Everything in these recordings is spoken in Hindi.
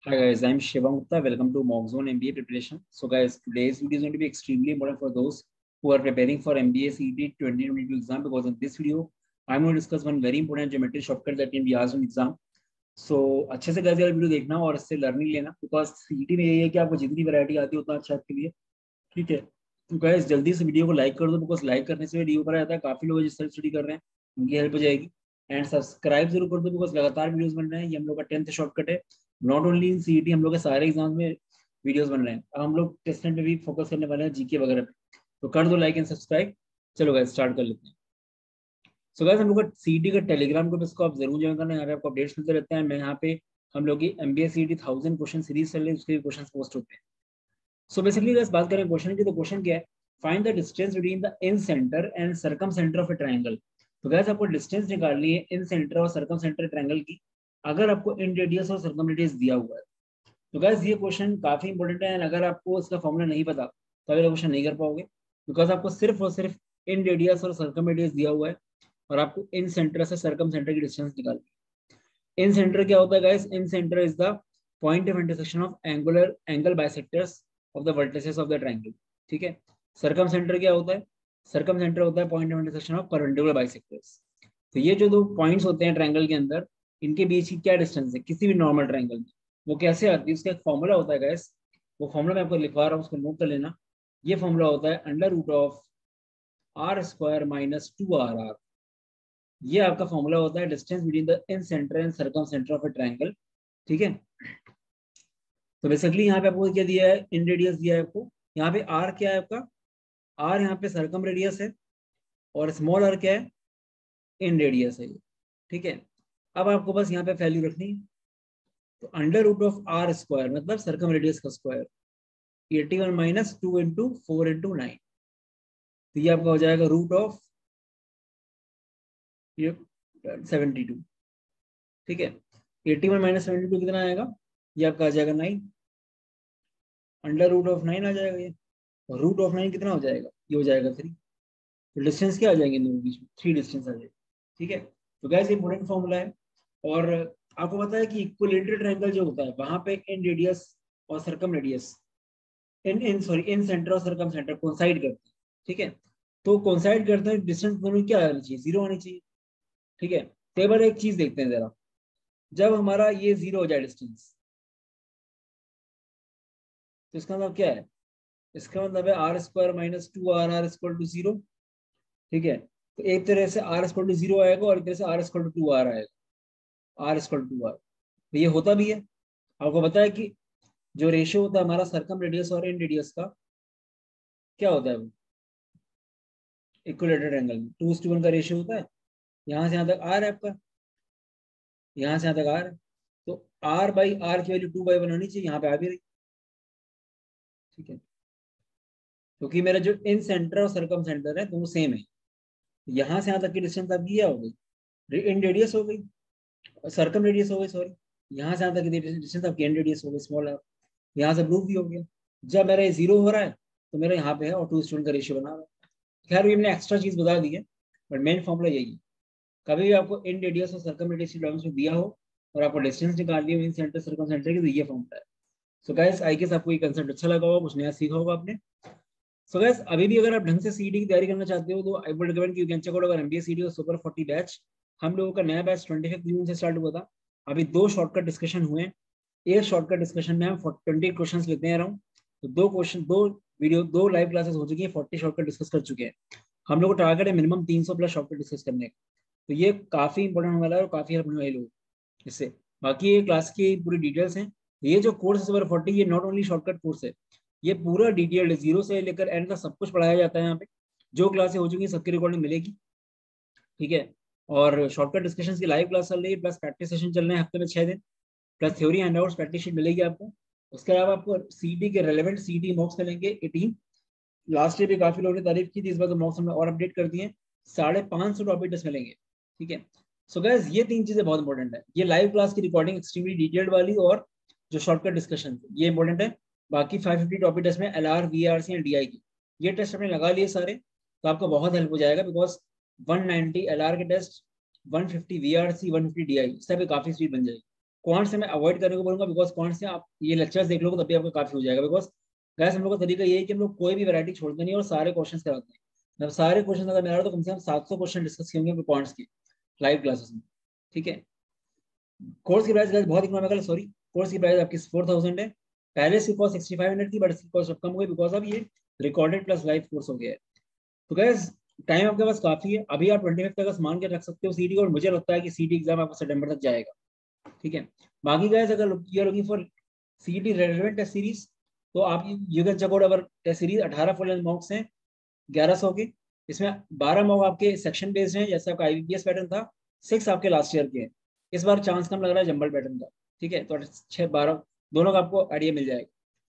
Hi guys, I'm Shivam Gupta. Welcome to Mockzone MBA preparation. So guys, today's video is going to be extremely important for those who are preparing for MBA CET 2022 exam, because in this video, I'm going to discuss one very important geometry shortcut that can be asked in exam. So अच्छे से guys यार वीडियो देखना और इससे लर्निंग लेना, because CET में यही है कि आपको जितनी वैरायटी आती है उतना अच्छा आपके लिए। ठीक है, तो गाइस जल्दी से वीडियो को लाइक कर दो, बिकॉज लाइक करने से वीडियो पर आता है, काफी लोग जिस तरह स्टडी कर रहे हैं उनकी हेल्प हो जाएगी। एंड सब्सक्राइब जरूर कर दो, बिकॉज लगातार वीडियोस बन रहे हैं। ये हम लोग का 10th शॉर्टकट है, नॉट ओनली इन सीईटी, हम लोग के सारे एग्जाम में वीडियोस बन रहे हैं। अब हम लोग टेस्ट में भी फोकस करने वाले हैं, जीके वगैरह पे, तो कर दो लाइक एंड सब्सक्राइब। चलो गाइस स्टार्ट कर लेते हैं। सो गाइस हम लोग का सीईटी का टेलीग्राम ग्रुप, इसको आप जरूर ज्वाइन करना है, यहाँ पे आपको अपडेट्स मिलते रहते हैं। मैं यहाँ पे हम लोग की एमबीए सीईटी 1000 क्वेश्चन सीरीज चल रही है, उसके भी क्वेश्चन पोस्ट होते हैं। सो बेसिकली गाइस बात करें क्वेश्चन की, तो क्वेश्चन क्या है, find the distance between the incentre and circumcentre of a triangle. तो गाइस आपको डिस्टेंस निकालनी है इन सेंटर और सर्कम सेंटर ट्रायंगल की, अगर आपको इन रेडियस और सर्कम रेडियस दिया हुआ है। तो गाइस ये क्वेश्चन काफी इंपॉर्टेंट है, एंड अगर आपको इसका फॉर्मूला नहीं पता तो अगला क्वेश्चन नहीं कर पाओगे, बिकॉज आपको सिर्फ और सिर्फ इन रेडियस और सर्कम रेडियस दिया हुआ है, और आपको इन सेंटर से सर्कम सेंटर की डिस्टेंस निकालनी है। इन सेंटर क्या होता है guys? In centre is the point of intersection of angle bisectors of the vertices of the triangle. ठीक है, सर्कम सेंटर क्या होता है? सर्कम सेंटर होता है point of intersection of perpendicular bisectors. तो ये जो दो पॉइंट्स होते हैं ट्रायंगल के अंदर, इनके बीच की क्या डिस्टेंस है किसी भी नॉर्मल ट्रायंगल में, वो कैसे आती है? उसका एक फॉर्मूला होता है गाइस। वो फॉर्मूला मैं आपको लिखवा रहा हूँ, उसको नोट कर लेना। ये फॉर्मूला होता है under root of R square minus 2RR। ये आपका फॉर्मूला होता है distance between the incentre and circumcentre of a triangle. ठीक है, तो बेसिकली यहाँ पे आपको क्या दिया है? इन रेडियस दिया है आपको। यहाँ पे आर क्या है आपका? आर यहाँ पे सर्कम रेडियस है, और स्मॉल आर क्या है? इन रेडियस है ये। ठीक है, अब आपको बस यहाँ पे वैल्यू रखनी है। तो under root of R square मतलब सर्कम रेडियस का स्क्वायर, 81 माइनस 2 इंटू 4 इंटू 9, तो ये आपका हो जाएगा रूट ऑफ ये 72। ठीक है, 81 माइनस 72 कितना आएगा? ये आपका आ जाएगा 9, अंडर रूट ऑफ 9 आ जाएगा ये, और रूट ऑफ 9 कितना हो जाएगा? ये हो जाएगा 3। तो डिस्टेंस क्या आ जाएंगे इन दोनों के बीच में? 3 डिस्टेंस आ जाएगी। ठीक है, तो गैस इंपॉर्टेंट फॉर्मूला है। और आपको पता है कि इक्विलेटरल ट्रायंगल जो होता है वहां पे इन रेडियस और सर्कम रेडियस, इन इन सॉरी इन सेंटर और सर्कम सेंटर कोइंसाइड करते हैं। ठीक है, तो कोइंसाइड करते हैं, डिस्टेंस दोनों क्या आनी चाहिए? 0 आनी चाहिए। ठीक है, तो एक बार एक चीज देखते हैं जरा, जब हमारा ये 0 हो जाए डिस्टेंस, तो इसका मतलब क्या है? इसका मतलब है R square minus 2RR equal to 0। ठीक है, तो एक तरह से आर इक्वल टू 0 आएगा, और एक तरह से आर इक्वल टू 2R आएगा, आर इक्वल टू 2R। तो ये होता भी है। आपको पता है कि जो रेशियो होता है हमारा सर्कम रेडियस और इन रेडियस का, क्या होता है? वो इक्विलेटरल एंगल में 2:1 का रेशियो होता है। यहाँ से यहाँ तक आर है आपका, यहाँ से यहाँ तक आर है, तो आर बाई आर की वैल्यू 2/1 होनी चाहिए, यहाँ पे आ भी रही। ठीक है, क्योंकि मेरा जो इन सेंटर और सर्कम सेंटर है दोनों सेम है। यहाँ से यहाँ तक की डिस्टेंस आपकी क्या हो गई? इन रेडियस हो गई, सर्कम रेडियस हो गई, सॉरी। यहाँ से यहाँ तक की डिस्टेंस आपकी इन रेडियस हो गई, स्मॉल आर। यहाँ से प्रूफ भी हो गया। जब मेरा ये 0 हो रहा है तो मेरा यहाँ पे है, और 2:1 का रेशियो बना रहा है। खैर ये मैंने एक्स्ट्रा चीज बता दी है, बट मेन फॉर्मूला यही है। कभी भी आपको इन रेडियस और सर्कम रेडियस की टर्म्स में दिया हो और आपको डिस्टेंस निकालनी हो इन सेंटर सर्कम सेंटर की, तो ये फॉर्मूला है। सो गाइस आई गेस आपको ये कंसेप्ट अच्छा लगा होगा, कुछ नया सीखा होगा आपने। सो गाइस अभी भी अगर आप ढंग से सीडी की तैयारी करना चाहते हो, तो I would recommend you can check out our MBA CD और सुपर 40 बैच। हम लोगों का नया बैच 25 जून से स्टार्ट हुआ था। अभी 2 शॉर्टकट डिस्कशन हुए हैं। एक शॉर्टकट डिस्कशन में हम 20 क्वेश्चन लेते हैं अराउंड, तो 2 लाइव क्लासेस हो चुकी है, 40 शॉर्टकट डिस्कस कर चुके हैं। हम लोग को टारगेट है मिनिमम 300 प्लस शॉर्टकट डिस्कस करने का। तो ये काफी इंपॉर्टेंट होने वाला है, और काफी हेल्प होने वाले लोग इससे। बाकी ये क्लास की पूरी डिटेल्स हैं। ये जो कोर्स है सुपर 40, ये नॉट ओनली शॉर्टकट कोर्स है, ये पूरा डिटेल्ड 0 से लेकर एंड तक सब कुछ पढ़ाया जाता है यहाँ पे। जो क्लासें हो चुकी हैं सबकी रिकॉर्डिंग मिलेगी। ठीक है, और शॉर्टकट डिस्कशन की लाइव क्लास चल रही है, प्लस प्रैक्टिस सेशन चल रहे हैं हफ्ते में 6 दिन, plus theory handouts practice sheet मिलेगी आपको। उसके अलावा आपको सीटी के रेलेवेंट सीटी मॉक्स मिलेंगे 18। लास्ट ईयर भी काफी लोगों ने तारीफ की थी, इस बार तो मॉक्स हमने और अपडेट कर दिए हैं। 550 टॉपिक टेस्ट मिलेंगे। ठीक है, सो गाइस ये 3 चीजें बहुत इंपॉर्टेंट है, ये लाइव क्लास की रिकॉर्डिंग एक्सट्रीमली डिटेल्ड वाली, और जो शॉर्टकट डिस्कशन ये इंपॉर्टेंट है। बाकी 550 टॉपिक टेस्ट में LR VRC एंड DI की ये टेस्ट आपने लगा लिए सारे, तो आपको बहुत हेल्प हो जाएगा, बिकॉज 190 LR के टेस्ट, 150 VRC, 150 DI, इससे भी काफी स्पीड बन जाएगी। क्वांट से मैं अवॉइड करने को बोलूंगा, बिकॉज क्वांट से आप ये लेक्चर्स देख लोगे तभी आपको काफी हो जाएगा। बिकॉज गैस हम लोग का तरीका ये है कि हम लोग कोई भी वैरायटी छोड़ते नहीं और सारे क्वेश्चन कराते हैं। मतलब सारे क्वेश्चन अगर मेरा तो कम से कम 700 क्वेश्चन डिस्कस किए होंगे क्वांट्स की लाइव क्लासेस में। ठीक है, कोर्स की प्राइस बहुत इकोनॉमिकल, सॉरी कोर्स की प्राइस आपकी 4000 है। पहले इसकी कॉस्ट 6500 थी, बट इसकी कॉस्ट अब कम हो गई बिकॉज अब ये रिकॉर्डेड प्लस लाइव कोर्स हो गया है। तो गैस टाइम आपके पास काफी है, अभी आप 25 तक मान के रख सकते हो सीटी को, और मुझे लगता है कि सीटी एग्जाम आपका सितंबर तक जाएगा। ठीक है, बाकी गैस अगर you are looking for CT relevant test series, तो आप you can check out our test series. 18 full length mocks हैं 1100 के, इसमें 12 मॉक आपके सेक्शन बेस्ड हैं जैसे आपका आईबीपीएस पैटर्न था, 6 आपके लास्ट ईयर के हैं। इस बार चांस कम लग रहा है जंबल पैटर्न का। ठीक है, तो 6-12 दोनों का आपको आइडिया मिल जाएगा,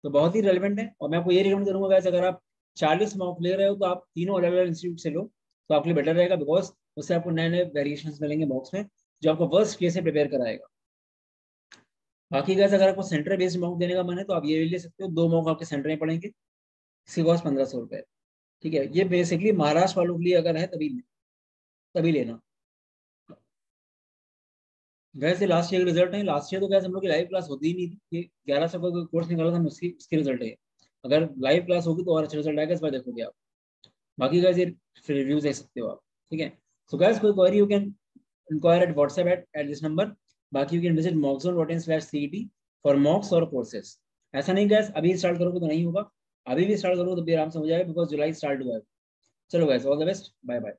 तो बहुत ही रेलिवेंट है। और मैं आपको ये रिकमेंड करूंगा गाइस, अगर आप 40 मॉक ले रहे हो तो आप तीनों अलग अलग इंस्टीट्यूट से लो, तो आपके लिए बेटर रहेगा, बिकॉज उससे आपको नए नए वेरिएशन मिलेंगे मॉक्स में जो आपको वर्स्ट केस से प्रिपेयर कराएगा। बाकी गाइस अगर आपको सेंटर बेस्ड मॉक देने का मन है तो आप ये ले सकते हो, 2 मॉक आपके सेंटर में पड़ेंगे, इसकी कॉस्ट 1500 रुपये। ठीक है, ये बेसिकली महाराष्ट्र वालों के लिए अगर है तभी लेना। वैसे लास्ट ईयर के रिजल्ट है, लास्ट ईयर तो वैसे हम लोग की लाइव क्लास होती ही नहीं थी, ये 1100 का कोर्स निकाला था, उसकी रिजल्ट है। अगर लाइव क्लास होगी तो और अच्छा रिजल्ट आएगा, इस बार देखोगे आप। बाकी गाइस ये फिर रिव्यूज देख सकते हो आप। ठीक है, सो गाइस कोई query you can enquire at WhatsApp at this number. बाकी you can visit mockzone.in/cet for mocks और कोर्सेज। ऐसा नहीं गाइस अभी स्टार्ट करोगे तो नहीं होगा, अभी भी स्टार्ट करोगे तो भी आराम से हो जाएगा, बिकॉज जुलाई स्टार्ट हुआ है। चलो guys, all the best, bye bye.